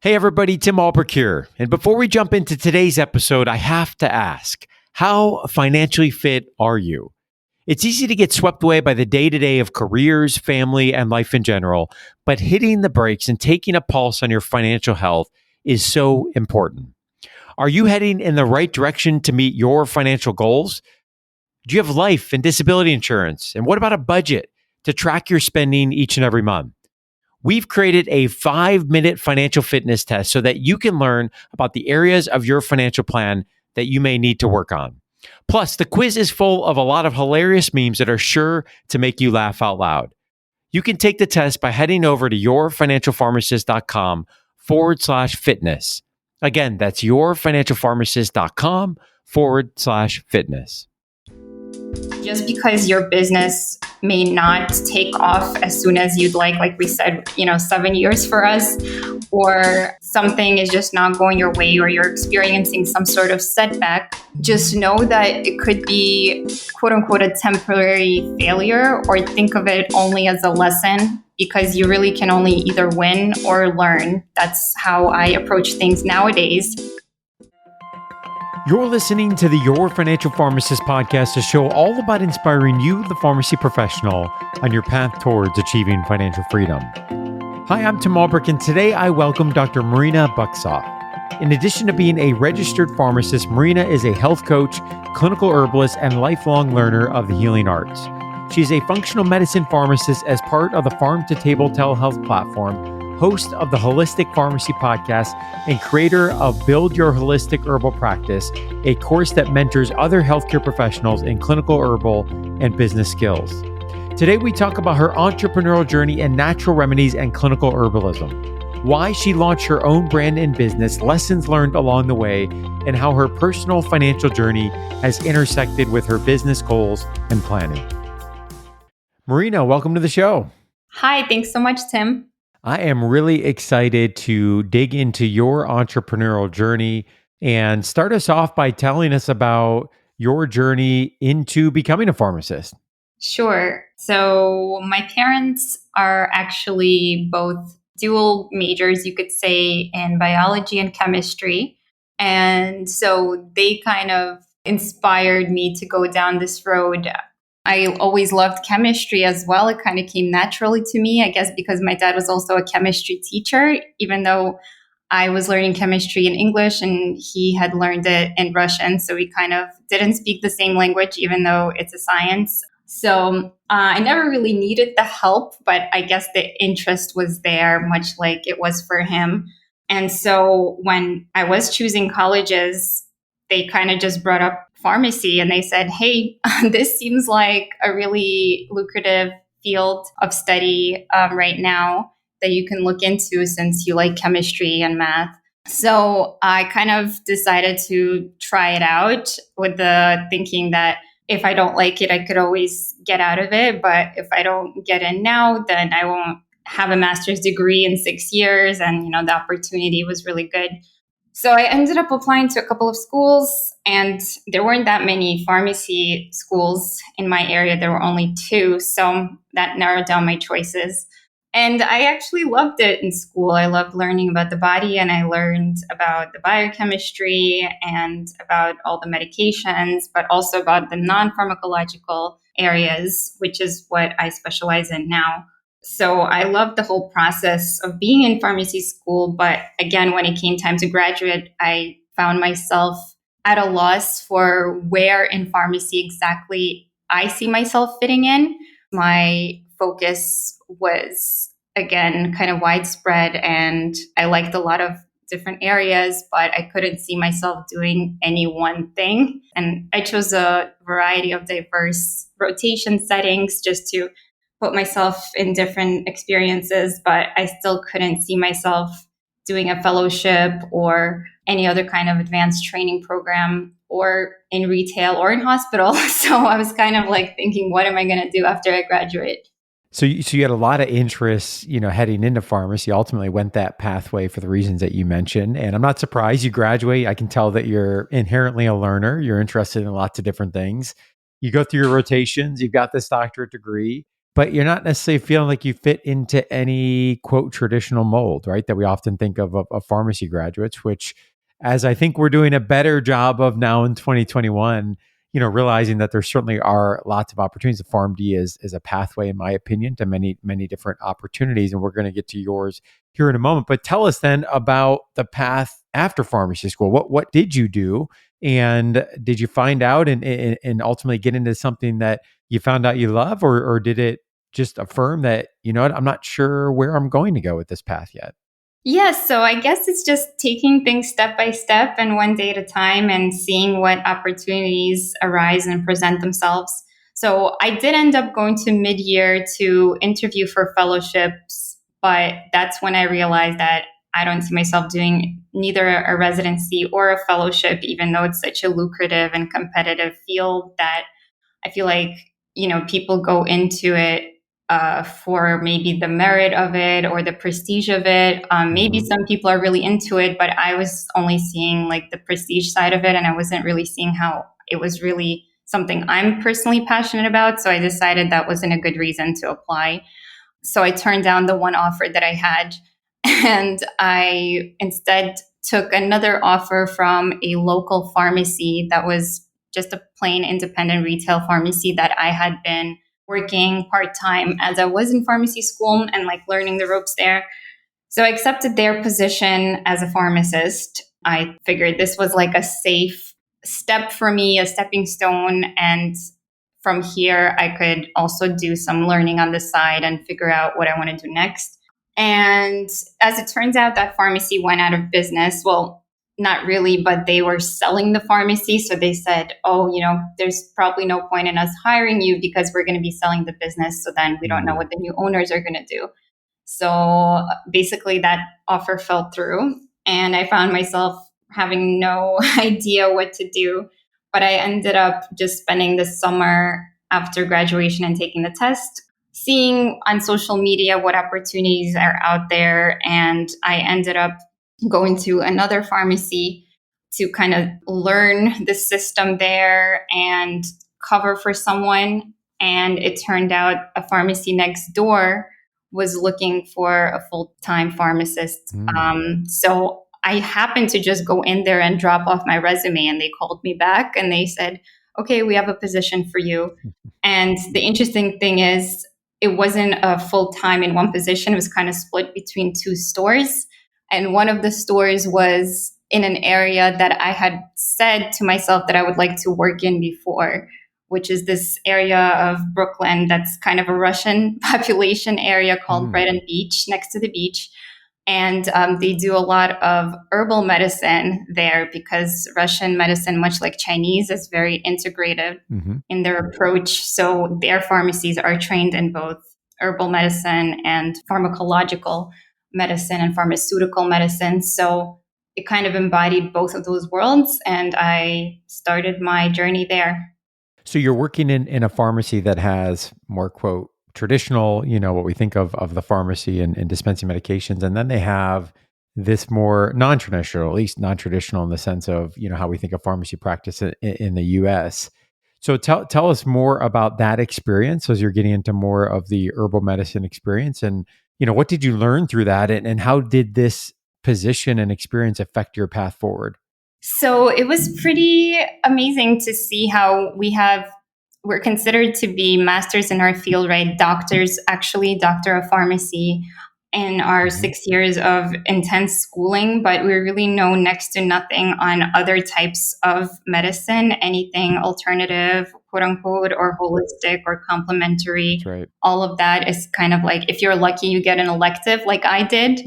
Hey everybody, Tim Albrecht here. And before we jump into today's episode, I have to ask, how financially fit are you? It's easy to get swept away by the day-to-day of careers, family, and life in general, but hitting the brakes and taking a pulse on your financial health is so important. Are you heading in the right direction to meet your financial goals? Do you have life and disability insurance? And what about a budget to track your spending each and every month? We've created a 5-minute financial fitness test so that you can learn about the areas of your financial plan that you may need to work on. Plus, the quiz is full of a lot of hilarious memes that are sure to make you laugh out loud. You can take the test by heading over to yourfinancialpharmacist.com/fitness. Again, that's yourfinancialpharmacist.com/fitness. Just because your business may not take off as soon as you'd like we said, 7 years for us, or something is just not going your way, or you're experiencing some sort of setback, just know that it could be quote unquote a temporary failure, or think of it only as a lesson, because you really can only either win or learn. That's how I approach things nowadays. You're listening to the Your Financial Pharmacist podcast, a show all about inspiring you, the pharmacy professional, on your path towards achieving financial freedom. Hi, I'm Tim Albrecht, and today I welcome Dr. Marina Buksov. In addition to being a registered pharmacist, Marina is a health coach, clinical herbalist, and lifelong learner of the healing arts. She's a functional medicine pharmacist as part of the Farm to Table telehealth platform, host of the Holistic Pharmacy podcast, and creator of Build Your Holistic Herbal Practice, a course that mentors other healthcare professionals in clinical herbal and business skills. Today, we talk about her entrepreneurial journey in natural remedies and clinical herbalism, why she launched her own brand and business, lessons learned along the way, and how her personal financial journey has intersected with her business goals and planning. Marina, welcome to the show. Hi, thanks so much, Tim. I am really excited to dig into your entrepreneurial journey and start us off by telling us about your journey into becoming a pharmacist. Sure. So my parents are actually both dual majors, you could say, in biology and chemistry. And so they kind of inspired me to go down this road. I always loved chemistry as well. It kind of came naturally to me, I guess, because my dad was also a chemistry teacher, even though I was learning chemistry in English and he had learned it in Russian. So we kind of didn't speak the same language, even though it's a science. So I never really needed the help, but I guess the interest was there, much like it was for him. And so when I was choosing colleges, they kind of just brought up pharmacy and they said, hey, this seems like a really lucrative field of study right now that you can look into since you like chemistry and math. So I kind of decided to try it out with the thinking that if I don't like it, I could always get out of it. But if I don't get in now, then I won't have a master's degree in 6 years. And, the opportunity was really good. So I ended up applying to a couple of schools, and there weren't that many pharmacy schools in my area. There were only 2. So that narrowed down my choices. And I actually loved it in school. I loved learning about the body, and I learned about the biochemistry and about all the medications, but also about the non-pharmacological areas, which is what I specialize in now. So I loved the whole process of being in pharmacy school. But again, when it came time to graduate, I found myself at a loss for where in pharmacy exactly I see myself fitting in. My focus was, again, kind of widespread, and I liked a lot of different areas, but I couldn't see myself doing any one thing. And I chose a variety of diverse rotation settings just to put myself in different experiences, but I still couldn't see myself doing a fellowship or any other kind of advanced training program or in retail or in hospital. So I was kind of like thinking, what am I going to do after I graduate? So you had a lot of interests, heading into pharmacy. Ultimately went that pathway for the reasons that you mentioned. And I'm not surprised you graduate. I can tell that you're inherently a learner. You're interested in lots of different things. You go through your rotations. You've got this doctorate degree. but you're not necessarily feeling like you fit into any quote traditional mold, right? That we often think of pharmacy graduates, which as I think we're doing a better job of now in 2021, realizing that there certainly are lots of opportunities. The PharmD is a pathway, in my opinion, to many, many different opportunities. And we're going to get to yours here in a moment. But tell us then about the path after pharmacy school. What did you do? And did you find out and ultimately get into something that you found out you love, or did it just affirm that, what, I'm not sure where I'm going to go with this path yet? Yes, so I guess it's just taking things step by step and one day at a time and seeing what opportunities arise and present themselves. So I did end up going to mid-year to interview for fellowships, but that's when I realized that I don't see myself doing neither a residency or a fellowship, even though it's such a lucrative and competitive field that I feel like, people go into it for maybe the merit of it or the prestige of it. Maybe some people are really into it, but I was only seeing like the prestige side of it, and I wasn't really seeing how it was really something I'm personally passionate about. So I decided that wasn't a good reason to apply. So I turned down the one offer that I had, and I instead took another offer from a local pharmacy that was just a plain independent retail pharmacy that I had been working part-time as I was in pharmacy school and like learning the ropes there. So I accepted their position as a pharmacist. I figured this was like a safe step for me, a stepping stone. And from here, I could also do some learning on the side and figure out what I want to do next. And as it turns out, that pharmacy went out of business. Well, not really, but they were selling the pharmacy. So they said, oh, there's probably no point in us hiring you because we're going to be selling the business. So then we don't know what the new owners are going to do. So basically that offer fell through and I found myself having no idea what to do. But I ended up just spending the summer after graduation and taking the test, seeing on social media what opportunities are out there. And I ended up going to another pharmacy to kind of learn the system there and cover for someone. And it turned out a pharmacy next door was looking for a full-time pharmacist. So I happened to just go in there and drop off my resume, and they called me back and they said, okay, we have a position for you. And the interesting thing is, it wasn't a full-time in one position. It was kind of split between two stores. And one of the stores was in an area that I had said to myself that I would like to work in before, which is this area of Brooklyn that's kind of a Russian population area called Brighton Beach, next to the beach. And they do a lot of herbal medicine there because Russian medicine, much like Chinese, is very integrated in their approach. So their pharmacies are trained in both herbal medicine and pharmacological medicine and pharmaceutical medicine. So it kind of embodied both of those worlds. And I started my journey there. So you're working in a pharmacy that has more, quote, traditional, what we think of the pharmacy and dispensing medications. And then they have this more non-traditional, at least non-traditional in the sense of, how we think of pharmacy practice in the US. So tell us more about that experience as you're getting into more of the herbal medicine experience. And, what did you learn through that? And how did this position and experience affect your path forward? So it was pretty amazing to see how we're considered to be masters in our field, right? Doctors, actually, doctor of pharmacy in our 6 years of intense schooling, but we really know next to nothing on other types of medicine, anything alternative, quote unquote, or holistic or complementary. That's right. All of that is kind of like, if you're lucky, you get an elective like I did.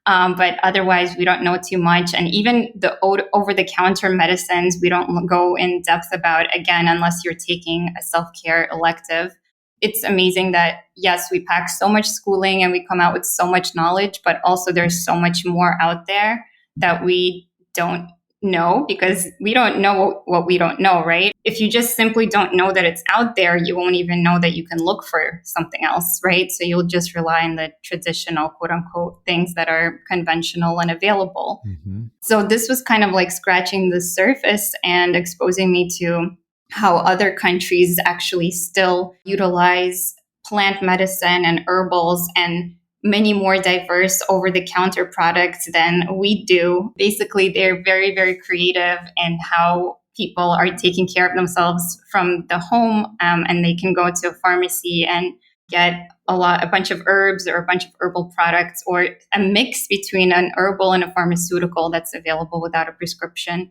But otherwise, we don't know too much. And even the over-the-counter medicines, we don't go in depth about, again, unless you're taking a self-care elective. It's amazing that, yes, we pack so much schooling and we come out with so much knowledge, but also there's so much more out there that we don't know because we don't know what we don't know, right? If you just simply don't know that it's out there, you won't even know that you can look for something else, right? So you'll just rely on the traditional, quote unquote, things that are conventional and available. So this was kind of like scratching the surface and exposing me to how other countries actually still utilize plant medicine and herbals and many more diverse over-the-counter products than we do. Basically, they're very, very creative in how people are taking care of themselves from the home, and they can go to a pharmacy and get a bunch of herbs or a bunch of herbal products, or a mix between an herbal and a pharmaceutical that's available without a prescription.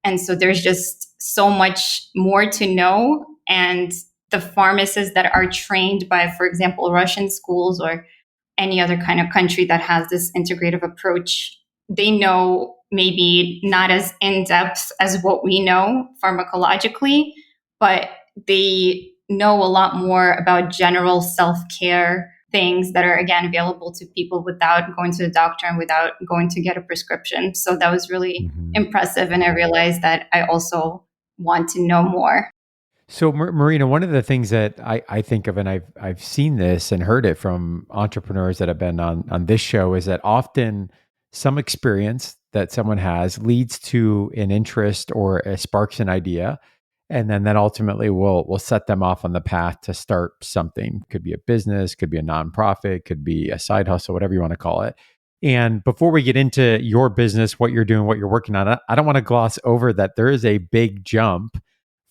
And so there's just so much more to know. And the pharmacists that are trained by, for example, Russian schools or any other kind of country that has this integrative approach, they know maybe not as in depth as what we know pharmacologically, but they know a lot more about general self-care things that are, again, available to people without going to the doctor and without going to get a prescription. So that was really impressive. And I realized that I also want to know more. So, Marina, one of the things that I think of, and I've seen this and heard it from entrepreneurs that have been on this show, is that often some experience that someone has leads to an interest or sparks an idea, and then that ultimately will set them off on the path to start something. Could be a business, could be a nonprofit, could be a side hustle, whatever you want to call it. And before we get into your business, what you're doing, what you're working on, I don't want to gloss over that there is a big jump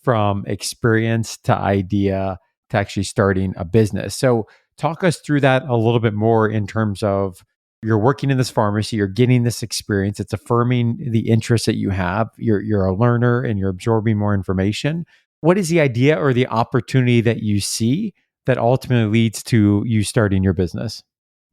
from experience to idea to actually starting a business. So talk us through that a little bit more in terms of you're working in this pharmacy, you're getting this experience, it's affirming the interest that you have, you're a learner and you're absorbing more information. What is the idea or the opportunity that you see that ultimately leads to you starting your business?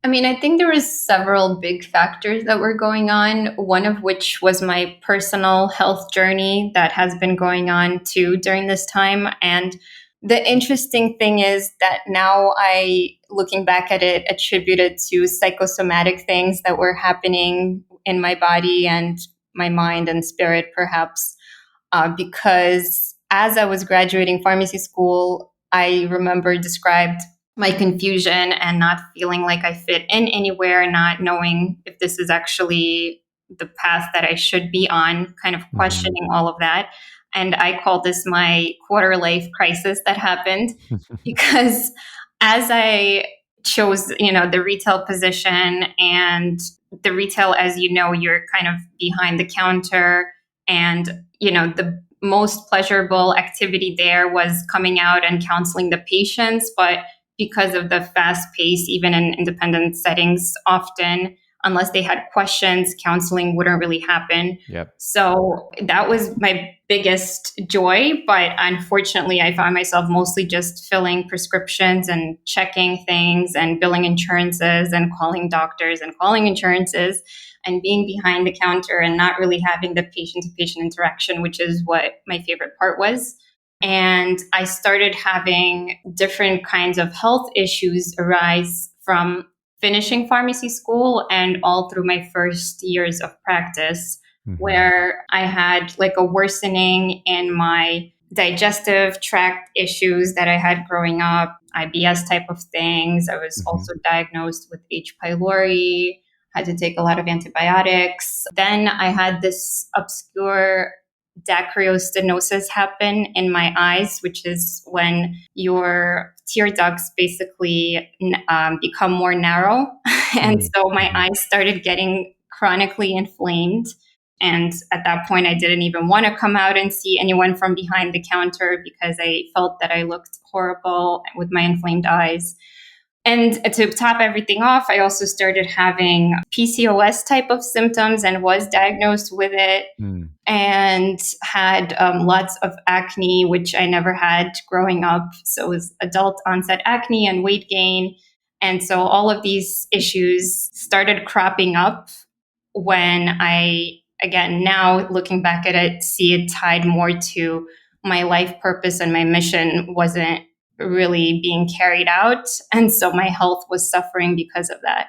I mean, I think there was several big factors that were going on, one of which was my personal health journey that has been going on too during this time. And the interesting thing is that now looking back at it, attribute it to psychosomatic things that were happening in my body and my mind and spirit, perhaps, because as I was graduating pharmacy school, I remember described my confusion and not feeling like I fit in anywhere, not knowing if this is actually the path that I should be on, kind of questioning all of that. And I call this my quarter life crisis that happened because as I chose, the retail position, and the retail, as you know, you're kind of behind the counter, and, the most pleasurable activity there was coming out and counseling the patients. But because of the fast pace, even in independent settings, often, unless they had questions, counseling wouldn't really happen. Yep. So that was my biggest joy. But unfortunately, I found myself mostly just filling prescriptions and checking things and billing insurances and calling doctors and calling insurances and being behind the counter and not really having the patient-to-patient interaction, which is what my favorite part was. And I started having different kinds of health issues arise from finishing pharmacy school and all through my first years of practice, where I had like a worsening in my digestive tract issues that I had growing up, IBS type of things. I was also diagnosed with H. pylori, had to take a lot of antibiotics. Then I had this obscure dacryostenosis happen in my eyes, which is when your tear ducts basically become more narrow. And so my eyes started getting chronically inflamed. And at that point, I didn't even want to come out and see anyone from behind the counter because I felt that I looked horrible with my inflamed eyes. And to top everything off, I also started having PCOS type of symptoms and was diagnosed with it and had lots of acne, which I never had growing up. So it was adult onset acne and weight gain. And so all of these issues started cropping up when I, again, now looking back at it, see it tied more to my life purpose, and my mission wasn't really being carried out. And so my health was suffering because of that.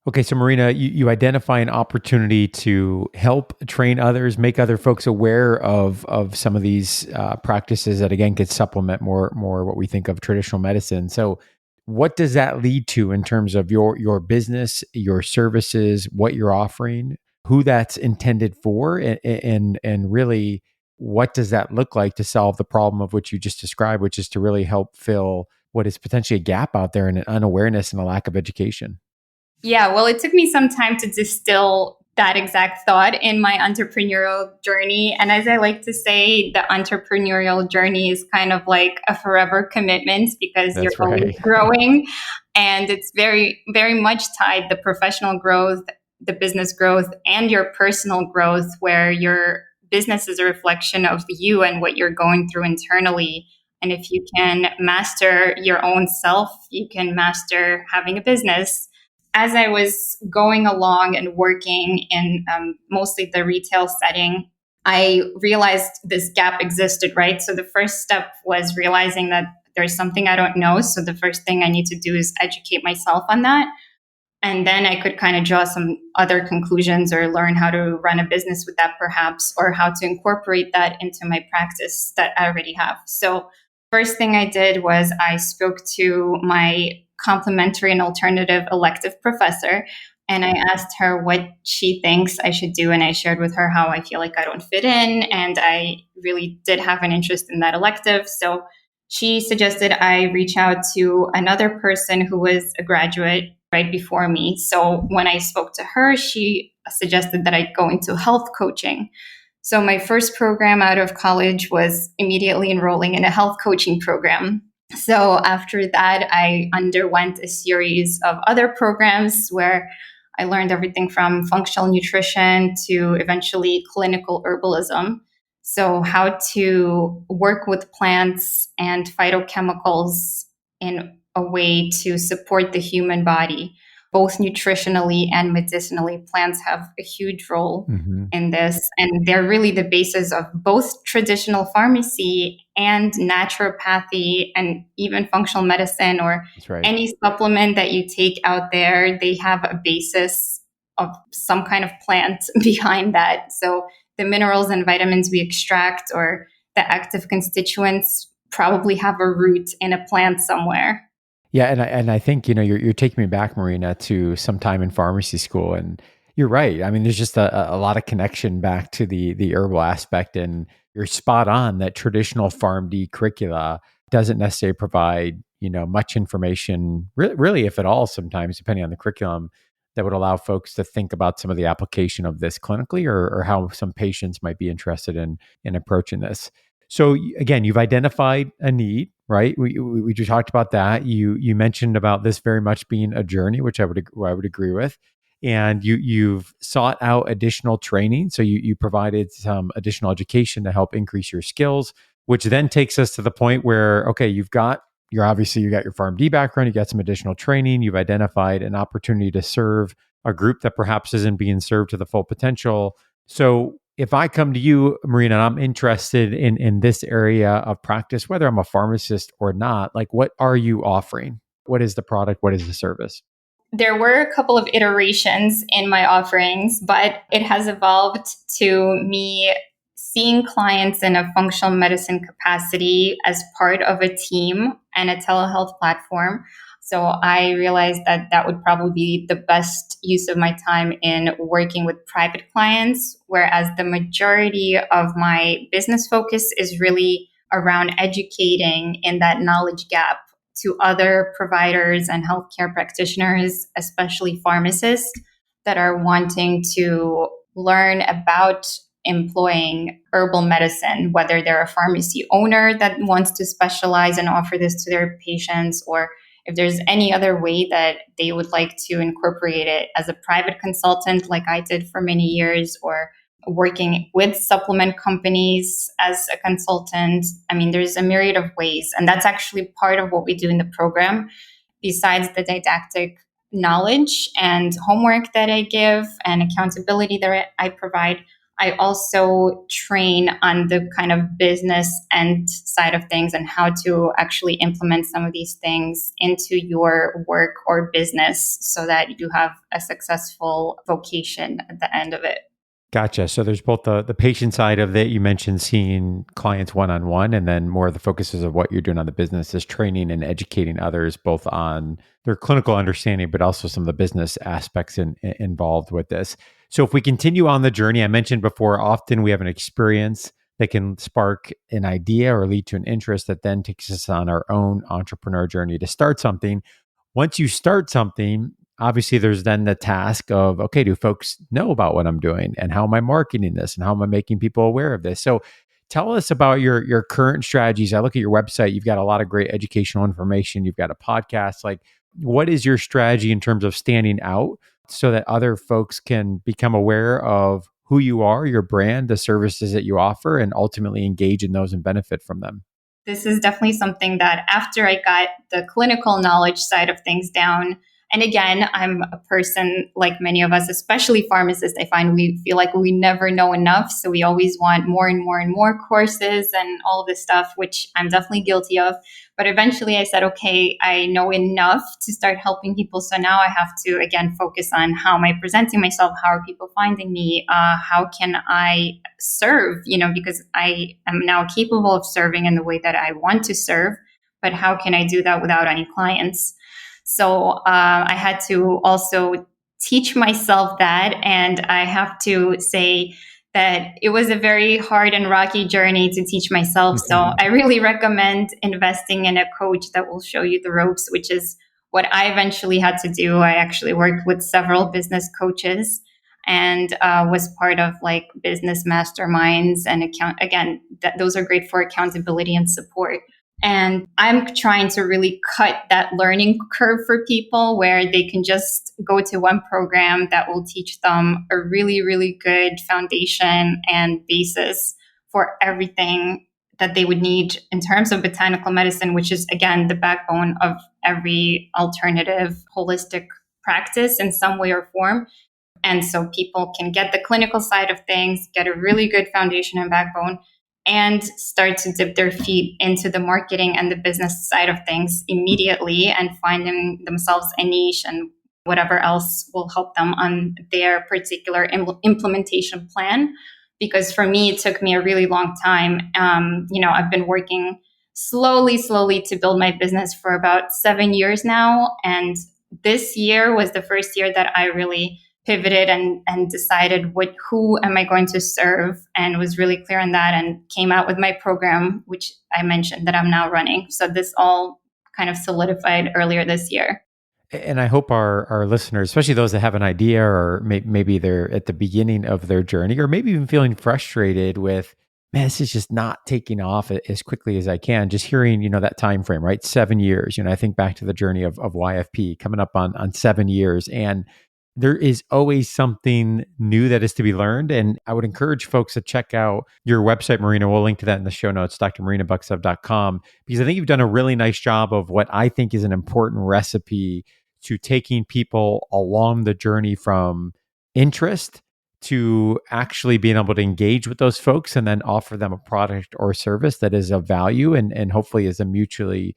Okay, so Marina, you identify an opportunity to help train others, make other folks aware of some of these practices that, again, could supplement more what we think of traditional medicine. So what does that lead to in terms of your business, your services, what you're offering, who that's intended for, and really what does that look like to solve the problem of which you just described, which is to really help fill what is potentially a gap out there and an unawareness and a lack of education. Yeah, well, it took me some time to distill that exact thought in my entrepreneurial journey. And as I like to say, the entrepreneurial journey is kind of like a forever commitment because you're That's always right. growing. And it's very, very much tied the professional growth, the business growth, and your personal growth, where your business is a reflection of you and what you're going through internally. And if you can master your own self, you can master having a business. As I was going along and working in mostly the retail setting, I realized this gap existed, right? So the first step was realizing that there's something I don't know. So the first thing I need to do is educate myself on that. And then I could kind of draw some other conclusions or learn how to run a business with that, perhaps, or how to incorporate that into my practice that I already have. So first thing I did was I spoke to my complementary and alternative elective professor, and I asked her what she thinks I should do. And I shared with her how I feel like I don't fit in. And I really did have an interest in that elective. So she suggested I reach out to another person who was a graduate right before me. So when I spoke to her, she suggested that I go into health coaching. So my first program out of college was immediately enrolling in a health coaching program. So after that, I underwent a series of other programs where I learned everything from functional nutrition to eventually clinical herbalism. So how to work with plants and phytochemicals in a way to support the human body, both nutritionally and medicinally. Plants have a huge role in this, and they're really the basis of both traditional pharmacy and naturopathy and even functional medicine, or That's right. any supplement that you take out there. They have a basis of some kind of plant behind that. So the minerals and vitamins we extract or the active constituents probably have a root in a plant somewhere. Yeah, and I think you're taking me back, Marina, to some time in pharmacy school, and you're right. I mean, there's just a lot of connection back to the herbal aspect, and you're spot on that traditional PharmD curricula doesn't necessarily provide much information, really, if at all, sometimes depending on the curriculum, that would allow folks to think about some of the application of this clinically, or how some patients might be interested in approaching this. So again, you've identified a need, right? We just talked about that. You mentioned about this very much being a journey, which I would agree with. And you've sought out additional training. So you provided some additional education to help increase your skills, which then takes us to the point where, okay, you got your PharmD background, you got some additional training, you've identified an opportunity to serve a group that perhaps isn't being served to the full potential. So if I come to you, Marina, and I'm interested in this area of practice, whether I'm a pharmacist or not, like, what are you offering? What is the product? What is the service? There were a couple of iterations in my offerings, but it has evolved to me seeing clients in a functional medicine capacity as part of a team and a telehealth platform. So I realized that that would probably be the best use of my time in working with private clients, whereas the majority of my business focus is really around educating in that knowledge gap to other providers and healthcare practitioners, especially pharmacists that are wanting to learn about employing herbal medicine, whether they're a pharmacy owner that wants to specialize and offer this to their patients, or if there's any other way that they would like to incorporate it as a private consultant, like I did for many years, or working with supplement companies as a consultant. I mean, there's a myriad of ways. And that's actually part of what we do in the program. Besides the didactic knowledge and homework that I give and accountability that I provide, I also train on the kind of business end side of things and how to actually implement some of these things into your work or business so that you have a successful vocation at the end of it. Gotcha. So there's both the patient side of it. You mentioned seeing clients one-on-one, and then more of the focuses of what you're doing on the business is training and educating others, both on their clinical understanding, but also some of the business aspects involved with this. So if we continue on the journey, I mentioned before, often we have an experience that can spark an idea or lead to an interest that then takes us on our own entrepreneur journey to start something. Once you start something, obviously there's then the task of, okay, do folks know about what I'm doing and how am I marketing this and how am I making people aware of this? So tell us about your current strategies. I look at your website, you've got a lot of great educational information. You've got a podcast. Like, what is your strategy in terms of standing out so that other folks can become aware of who you are, your brand, the services that you offer, and ultimately engage in those and benefit from them? This is definitely something that after I got the clinical knowledge side of things down, and again, I'm a person like many of us, especially pharmacists, I find we feel like we never know enough. So we always want more and more and more courses and all of this stuff, which I'm definitely guilty of. But eventually I said, okay, I know enough to start helping people. So now I have to, again, focus on how am I presenting myself? How are people finding me? How can I serve? Because I am now capable of serving in the way that I want to serve. But how can I do that without any clients? So I had to also teach myself that. And I have to say that it was a very hard and rocky journey to teach myself. So I really recommend investing in a coach that will show you the ropes, which is what I eventually had to do. I actually worked with several business coaches and was part of like business masterminds and those are great for accountability and support. And I'm trying to really cut that learning curve for people where they can just go to one program that will teach them a really, really good foundation and basis for everything that they would need in terms of botanical medicine, which is, again, the backbone of every alternative holistic practice in some way or form. And so people can get the clinical side of things, get a really good foundation and backbone, and start to dip their feet into the marketing and the business side of things immediately and finding themselves a niche and whatever else will help them on their particular implementation plan. Because for me, it took me a really long time. I've been working slowly to build my business for about 7 years now. And this year was the first year that I really pivoted and decided who am I going to serve, and was really clear on that and came out with my program, which I mentioned that I'm now running. So this all kind of solidified earlier this year. And I hope our listeners, especially those that have an idea or maybe they're at the beginning of their journey or maybe even feeling frustrated with, man, this is just not taking off as quickly as I can. Just hearing, that time frame, right? 7 years. I think back to the journey of YFP coming up on 7 years, and there is always something new that is to be learned. And I would encourage folks to check out your website, Marina. We'll link to that in the show notes, drmarinabuksov.com, because I think you've done a really nice job of what I think is an important recipe to taking people along the journey from interest to actually being able to engage with those folks and then offer them a product or service that is of value and hopefully is a mutually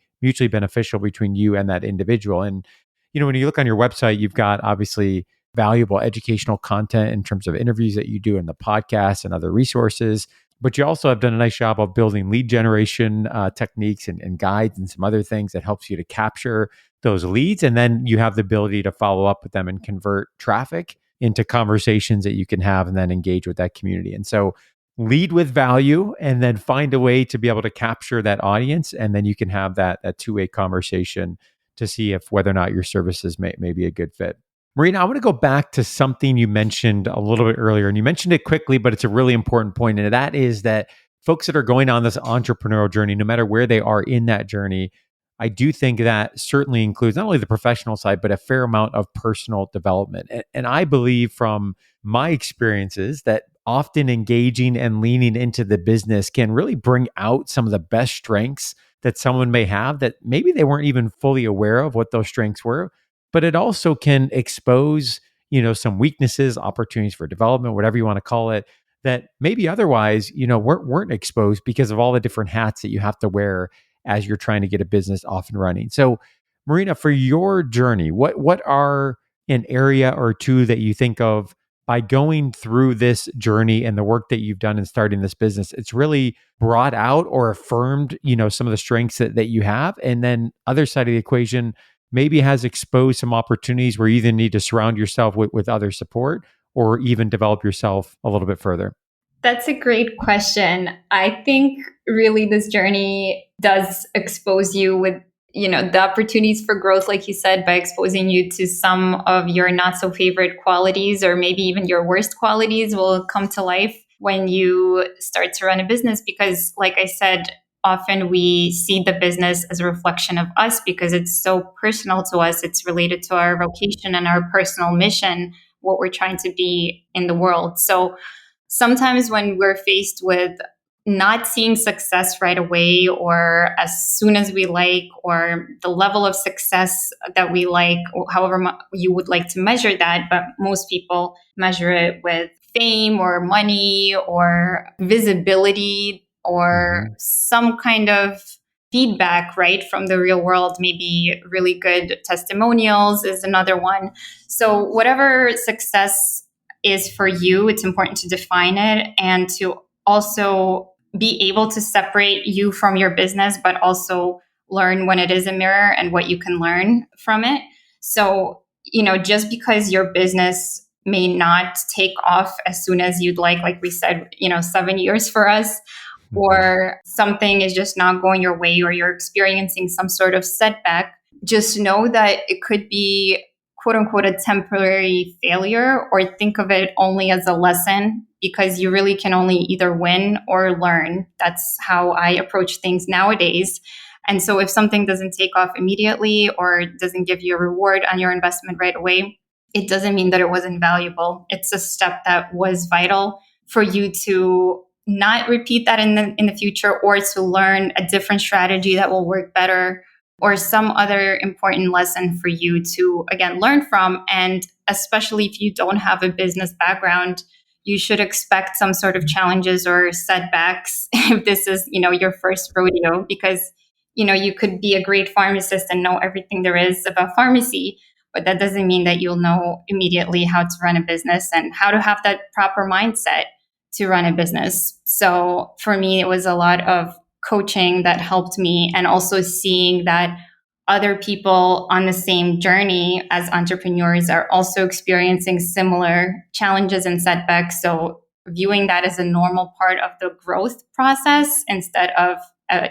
beneficial between you and that individual. And when you look on your website, you've got obviously valuable educational content in terms of interviews that you do in the podcast and other resources, but you also have done a nice job of building lead generation techniques and guides and some other things that helps you to capture those leads. And then you have the ability to follow up with them and convert traffic into conversations that you can have and then engage with that community. And so lead with value and then find a way to be able to capture that audience. And then you can have that two-way conversation to see if whether or not your services may be a good fit. Marina, I want to go back to something you mentioned a little bit earlier, and you mentioned it quickly, but it's a really important point. And that is that folks that are going on this entrepreneurial journey, no matter where they are in that journey, I do think that certainly includes not only the professional side, but a fair amount of personal development. And I believe from my experiences that often engaging and leaning into the business can really bring out some of the best strengths that someone may have that maybe they weren't even fully aware of what those strengths were, but it also can expose, some weaknesses, opportunities for development, whatever you want to call it, that maybe otherwise, weren't exposed because of all the different hats that you have to wear as you're trying to get a business off and running. So, Marina, for your journey, what are an area or two that you think of by going through this journey and the work that you've done in starting this business, it's really brought out or affirmed, some of the strengths that you have. And then other side of the equation maybe has exposed some opportunities where you either need to surround yourself with other support or even develop yourself a little bit further. That's a great question. I think really this journey does expose you with, the opportunities for growth, like you said, by exposing you to some of your not so favorite qualities, or maybe even your worst qualities will come to life when you start to run a business. Because, like I said, often we see the business as a reflection of us because it's so personal to us. It's related to our vocation and our personal mission, what we're trying to be in the world. So, sometimes when we're faced with not seeing success right away or as soon as we like, or the level of success that we like, or however you would like to measure that, but most people measure it with fame or money or visibility or Hmm. some kind of feedback, right, from the real world. Maybe really good testimonials is another one. So whatever success is for you, it's important to define it and to also be able to separate you from your business, but also learn when it is a mirror and what you can learn from it. So, just because your business may not take off as soon as you'd like we said, 7 years for us, Hmm. or something is just not going your way, or you're experiencing some sort of setback, just know that it could be quote unquote a temporary failure, or think of it only as a lesson, because you really can only either win or learn. That's how I approach things nowadays. And so if something doesn't take off immediately or doesn't give you a reward on your investment right away, it doesn't mean that it wasn't valuable. It's a step that was vital for you to not repeat that in the future, or to learn a different strategy that will work better, or some other important lesson for you to again learn from. And especially if you don't have a business background, you should expect some sort of challenges or setbacks if this is, your first rodeo, because you could be a great pharmacist and know everything there is about pharmacy, but that doesn't mean that you'll know immediately how to run a business and how to have that proper mindset to run a business. So for me, it was a lot of coaching that helped me, and also seeing that other people on the same journey as entrepreneurs are also experiencing similar challenges and setbacks. So viewing that as a normal part of the growth process instead of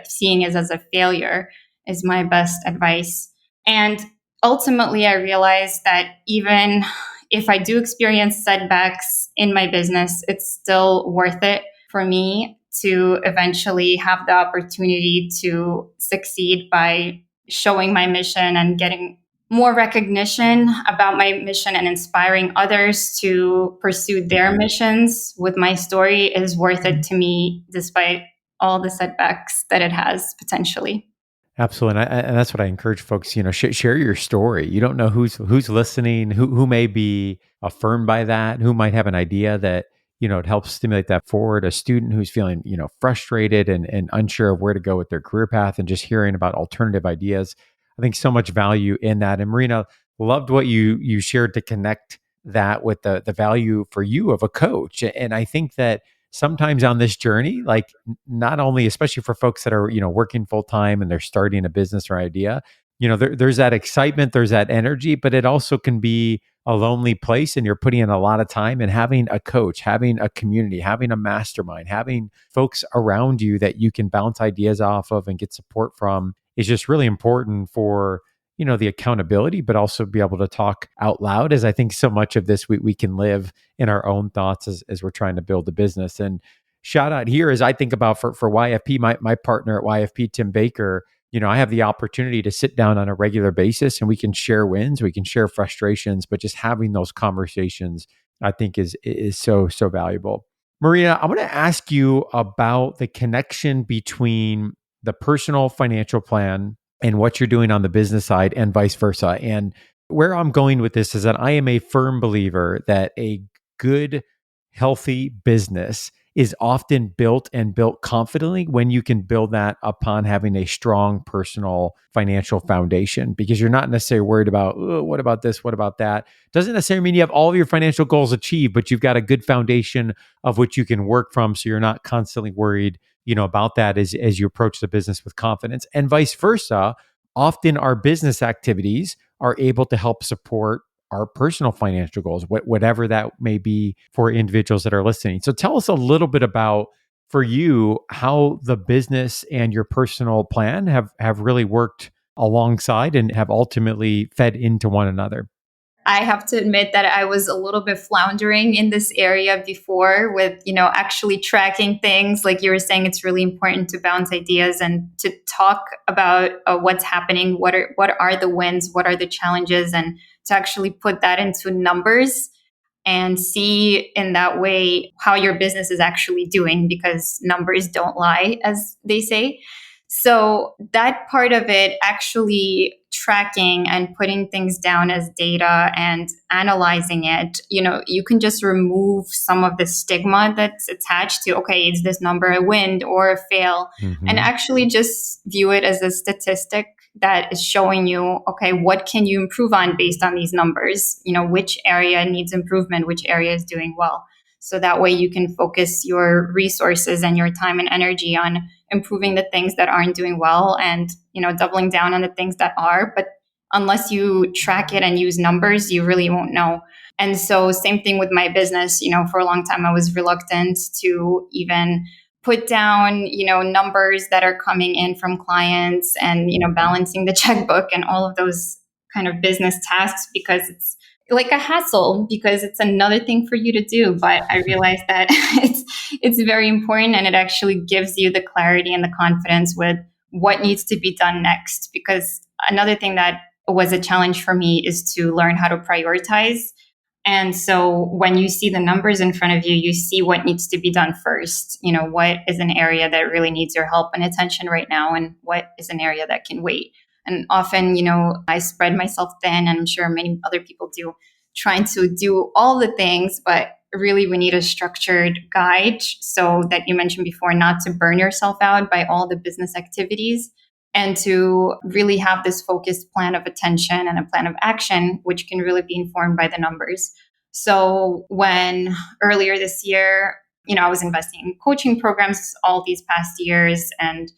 seeing it as a failure is my best advice. And ultimately, I realized that even if I do experience setbacks in my business, it's still worth it for me to eventually have the opportunity to succeed by showing my mission and getting more recognition about my mission and inspiring others to pursue their missions with my story is worth it to me, despite all the setbacks that it has potentially. Absolutely, and that's what I encourage folks. Share your story. You don't know who's listening, who may be affirmed by that, who might have an idea that it helps stimulate that forward. A student who's feeling frustrated and unsure of where to go with their career path, and just hearing about alternative ideas. I think so much value in that. And Marina, loved what you shared to connect that with the value for you of a coach. And I think that sometimes on this journey, like not only, especially for folks that are, working full time and they're starting a business or idea, there's that excitement, there's that energy, but it also can be a lonely place, and you're putting in a lot of time. And having a coach, having a community, having a mastermind, having folks around you that you can bounce ideas off of and get support from is just really important for the accountability, but also be able to talk out loud, as I think so much of this we can live in our own thoughts as we're trying to build a business. And shout out here, as I think about for YFP, my partner at YFP, Tim Baker, I have the opportunity to sit down on a regular basis, and we can share wins, we can share frustrations, but just having those conversations, I think is so valuable. Marina, I'm going to ask you about the connection between the personal financial plan and what you're doing on the business side, and vice versa. And where I'm going with this is that I am a firm believer that a good, healthy business is often built confidently when you can build that upon having a strong personal financial foundation, because you're not necessarily worried about, "Oh, what about this? What about that?" Doesn't necessarily mean you have all of your financial goals achieved, but you've got a good foundation of which you can work from. So you're not constantly worried, about that as you approach the business with confidence, and vice versa. Often our business activities are able to help support our personal financial goals, whatever that may be for individuals that are listening. So tell us a little bit about, for you, how the business and your personal plan have really worked alongside and have ultimately fed into one another. I have to admit that I was a little bit floundering in this area before with, actually tracking things. Like you were saying, it's really important to bounce ideas and to talk about what's happening, what are the wins, what are the challenges, and to actually put that into numbers and see in that way how your business is actually doing, because numbers don't lie, as they say. So that part of it, actually tracking and putting things down as data and analyzing it, you can just remove some of the stigma that's attached to, okay, is this number a win or a fail? And Mm-hmm. actually just view it as a statistic that is showing you, okay, what can you improve on based on these numbers? Which area needs improvement, which area is doing well. So that way you can focus your resources and your time and energy on improving the things that aren't doing well and, doubling down on the things that are. But unless you track it and use numbers, you really won't know. And so same thing with my business. For a long time, I was reluctant to even put down, numbers that are coming in from clients and, balancing the checkbook and all of those kind of business tasks, because it's like a hassle, because it's another thing for you to do. But I realized that it's very important, and it actually gives you the clarity and the confidence with what needs to be done next. Because another thing that was a challenge for me is to learn how to prioritize. And so when you see the numbers in front of you, you see what needs to be done first. What is an area that really needs your help and attention right now, and what is an area that can wait. And often, I spread myself thin, and I'm sure many other people do, trying to do all the things, but really we need a structured guide, so that you mentioned before, not to burn yourself out by all the business activities, and to really have this focused plan of attention and a plan of action, which can really be informed by the numbers. So when earlier this year, I was investing in coaching programs all these past years, and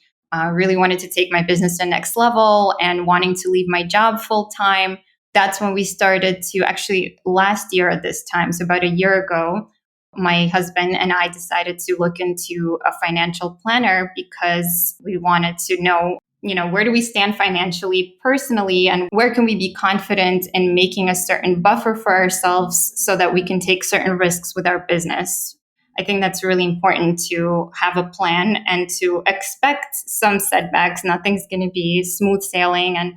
really wanted to take my business to the next level and wanting to leave my job full time. That's when we started to actually, last year at this time, so about a year ago, my husband and I decided to look into a financial planner, because we wanted to know, where do we stand financially, personally, and where can we be confident in making a certain buffer for ourselves so that we can take certain risks with our business. I think that's really important, to have a plan and to expect some setbacks. Nothing's going to be smooth sailing. And,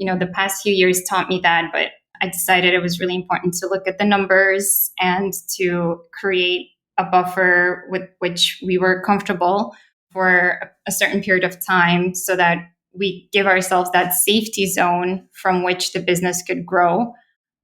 the past few years taught me that, but I decided it was really important to look at the numbers and to create a buffer with which we were comfortable for a certain period of time, so that we give ourselves that safety zone from which the business could grow.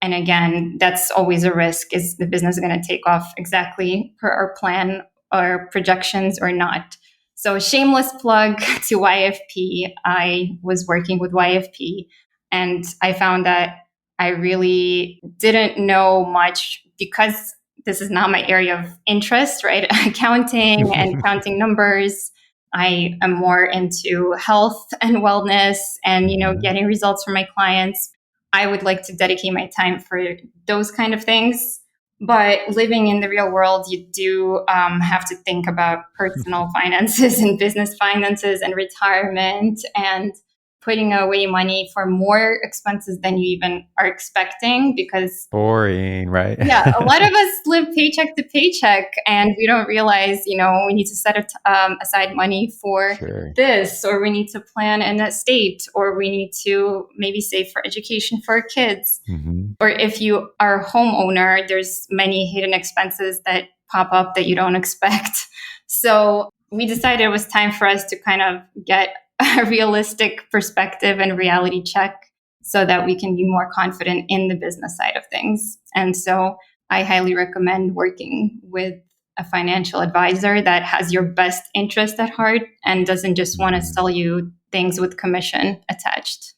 And again, that's always a risk. Is the business going to take off exactly per our plan or projections or not? So shameless plug to YFP. I was working with YFP, and I found that I really didn't know much, because this is not my area of interest, right? Accounting and counting numbers. I am more into health and wellness and, getting results from my clients. I would like to dedicate my time for those kind of things. But living in the real world, you do have to think about personal finances and business finances and retirement and putting away money for more expenses than you even are expecting, because Boring, right? yeah, a lot of us live paycheck to paycheck, and we don't realize, we need to set aside money for Sure. this, or we need to plan an estate, or we need to maybe save for education for our kids. Mm-hmm. Or if you are a homeowner, there's many hidden expenses that pop up that you don't expect. So we decided it was time for us to kind of get a realistic perspective and reality check, so that we can be more confident in the business side of things. And so I highly recommend working with a financial advisor that has your best interest at heart and doesn't just want to sell you things with commission attached.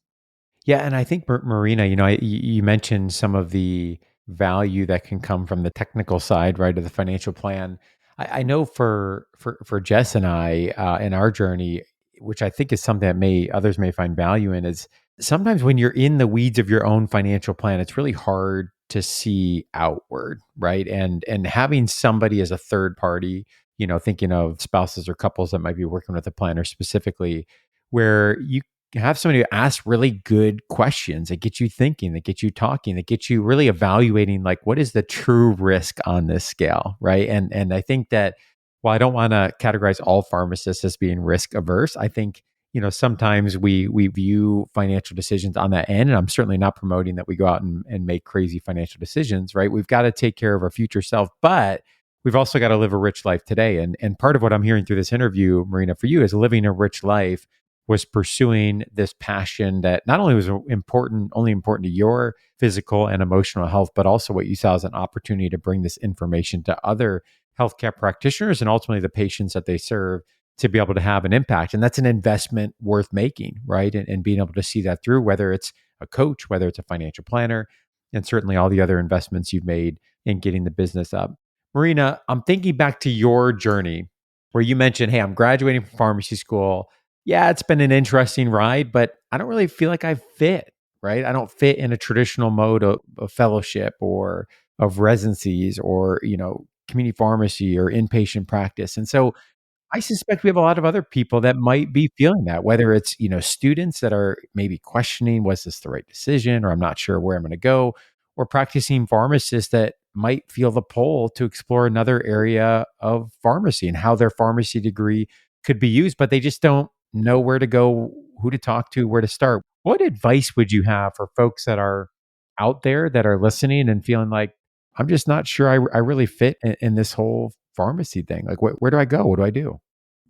Yeah, and I think Marina, you mentioned some of the value that can come from the technical side, right, of the financial plan. I know for Jess and I in our journey, which I think is something that others may find value in, is sometimes when you're in the weeds of your own financial plan, it's really hard to see outward, right? And having somebody as a third party, thinking of spouses or couples that might be working with a planner specifically, where you have somebody who asks really good questions that get you thinking, that get you talking, that get you really evaluating, like, what is the true risk on this scale, right? And I think that while I don't want to categorize all pharmacists as being risk averse, I think sometimes we view financial decisions on that end, and I'm certainly not promoting that we go out and make crazy financial decisions, right? We've got to take care of our future self, but we've also got to live a rich life today. And part of what I'm hearing through this interview, Marina, for you, is living a rich life was pursuing this passion that not only was only important to your physical and emotional health, but also what you saw as an opportunity to bring this information to other healthcare practitioners and ultimately the patients that they serve, to be able to have an impact. And that's an investment worth making, right? And being able to see that through, whether it's a coach, whether it's a financial planner, and certainly all the other investments you've made in getting the business up. Marina, I'm thinking back to your journey where you mentioned, hey, I'm graduating from pharmacy school. Yeah, it's been an interesting ride, but I don't really feel like I fit, right? I don't fit in a traditional mode of fellowship or of residencies or, community pharmacy or inpatient practice. And so I suspect we have a lot of other people that might be feeling that, whether it's, students that are maybe questioning, was this the right decision? Or I'm not sure where I'm going to go, or practicing pharmacists that might feel the pull to explore another area of pharmacy and how their pharmacy degree could be used, but they just don't know where to go, who to talk to, where to start. What advice would you have for folks that are out there that are listening and feeling like, I'm just not sure I really fit in this whole pharmacy thing? Like, where do I go? What do I do?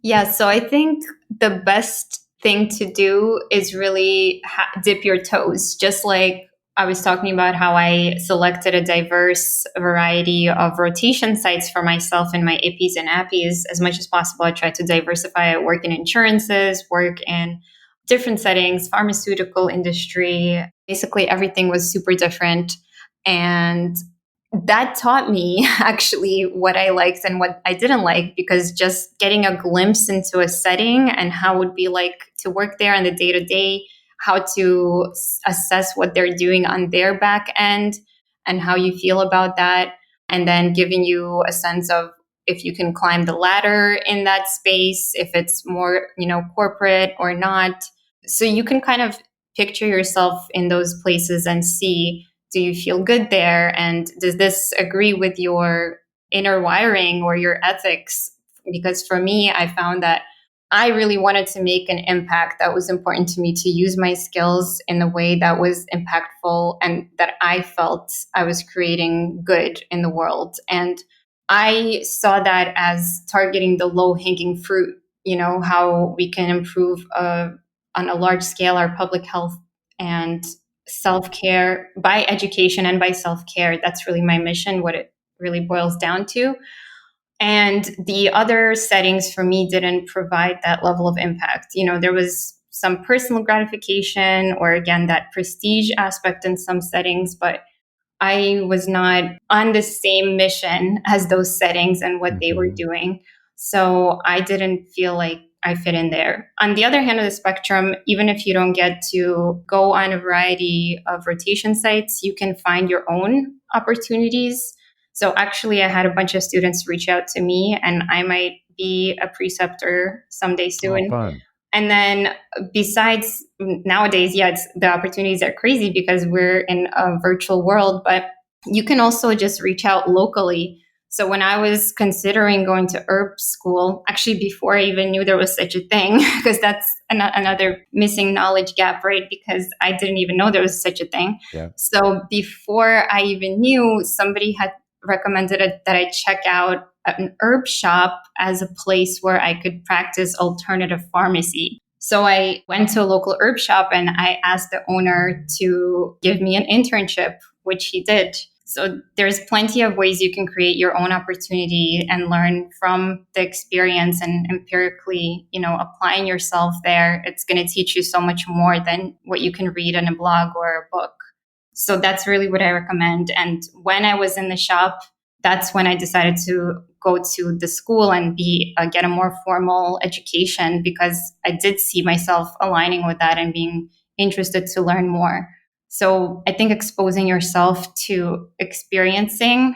Yeah, so I think the best thing to do is really dip your toes. Just like I was talking about how I selected a diverse variety of rotation sites for myself in my IPs and APPs. As much as possible, I try to diversify. I work in insurances, work in different settings, pharmaceutical industry. Basically, everything was super different. And that taught me actually what I liked and what I didn't like, because just getting a glimpse into a setting and how it would be like to work there on the day to day, how to assess what they're doing on their back end and how you feel about that. And then giving you a sense of if you can climb the ladder in that space, if it's more, corporate or not. So you can kind of picture yourself in those places and see, do you feel good there? And does this agree with your inner wiring or your ethics? Because for me, I found that I really wanted to make an impact. That was important to me, to use my skills in a way that was impactful and that I felt I was creating good in the world. And I saw that as targeting the low hanging fruit, how we can improve on a large scale our public health and self-care by education and by self-care. That's really my mission, what it really boils down to. And the other settings for me didn't provide that level of impact. There was some personal gratification or again, that prestige aspect in some settings, but I was not on the same mission as those settings and what they were doing. So I didn't feel like I fit in there. On the other hand of the spectrum, even if you don't get to go on a variety of rotation sites, you can find your own opportunities. So actually, I had a bunch of students reach out to me, and I might be a preceptor someday Oh, soon. fun. And then besides nowadays, the opportunities are crazy because we're in a virtual world, but you can also just reach out locally. So when I was considering going to herb school, actually before I even knew there was such a thing, because that's another missing knowledge gap, right? Because I didn't even know there was such a thing. Yeah. So before I even knew, somebody had recommended that I check out an herb shop as a place where I could practice alternative pharmacy. So I went to a local herb shop and I asked the owner to give me an internship, which he did. So there's plenty of ways you can create your own opportunity and learn from the experience and empirically, applying yourself there. It's going to teach you so much more than what you can read in a blog or a book. So that's really what I recommend. And when I was in the shop, that's when I decided to go to the school and get a more formal education, because I did see myself aligning with that and being interested to learn more. So I think exposing yourself to experiencing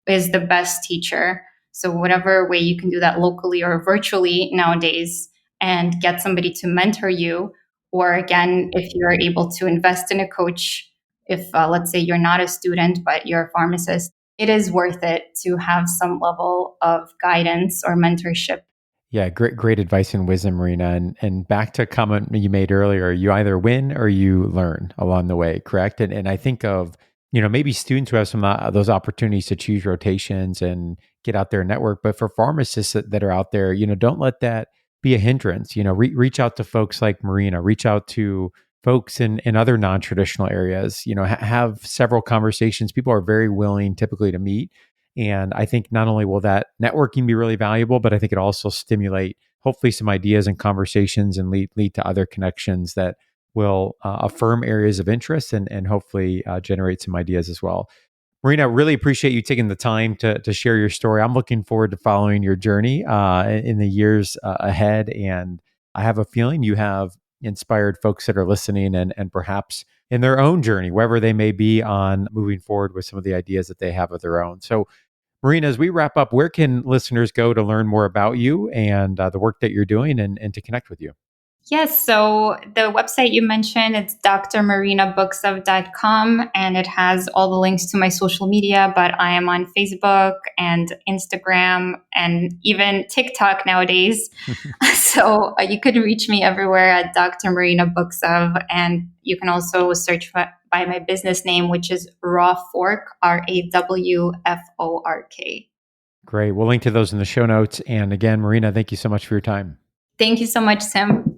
is the best teacher. So whatever way you can do that locally or virtually nowadays and get somebody to mentor you, or again, if you're able to invest in a coach, if let's say you're not a student, but you're a pharmacist, it is worth it to have some level of guidance or mentorship. Yeah, great advice and wisdom, Marina. And back to a comment you made earlier, you either win or you learn along the way, correct? And I think of, maybe students who have some those opportunities to choose rotations and get out there and network. But for pharmacists that are out there, don't let that be a hindrance. Reach out to folks like Marina, reach out to folks in other non-traditional areas, have several conversations. People are very willing typically to meet. And I think not only will that networking be really valuable, but I think it also stimulate hopefully some ideas and conversations and lead to other connections that will affirm areas of interest and hopefully generate some ideas as well. Marina, really appreciate you taking the time to share your story. I'm looking forward to following your journey in the years ahead. And I have a feeling you have inspired folks that are listening and perhaps in their own journey, wherever they may be on moving forward with some of the ideas that they have of their own. So Marina, as we wrap up, where can listeners go to learn more about you and the work that you're doing and to connect with you? Yes, so the website you mentioned, it's drmarinabuksov.com, and it has all the links to my social media, but I am on Facebook and Instagram and even TikTok nowadays. So you could reach me everywhere at Dr. Marina Buksov, and you can also search by my business name, which is Raw Fork, RAWFORK. Great. We'll link to those in the show notes. And again, Marina, thank you so much for your time. Thank you so much, Tim.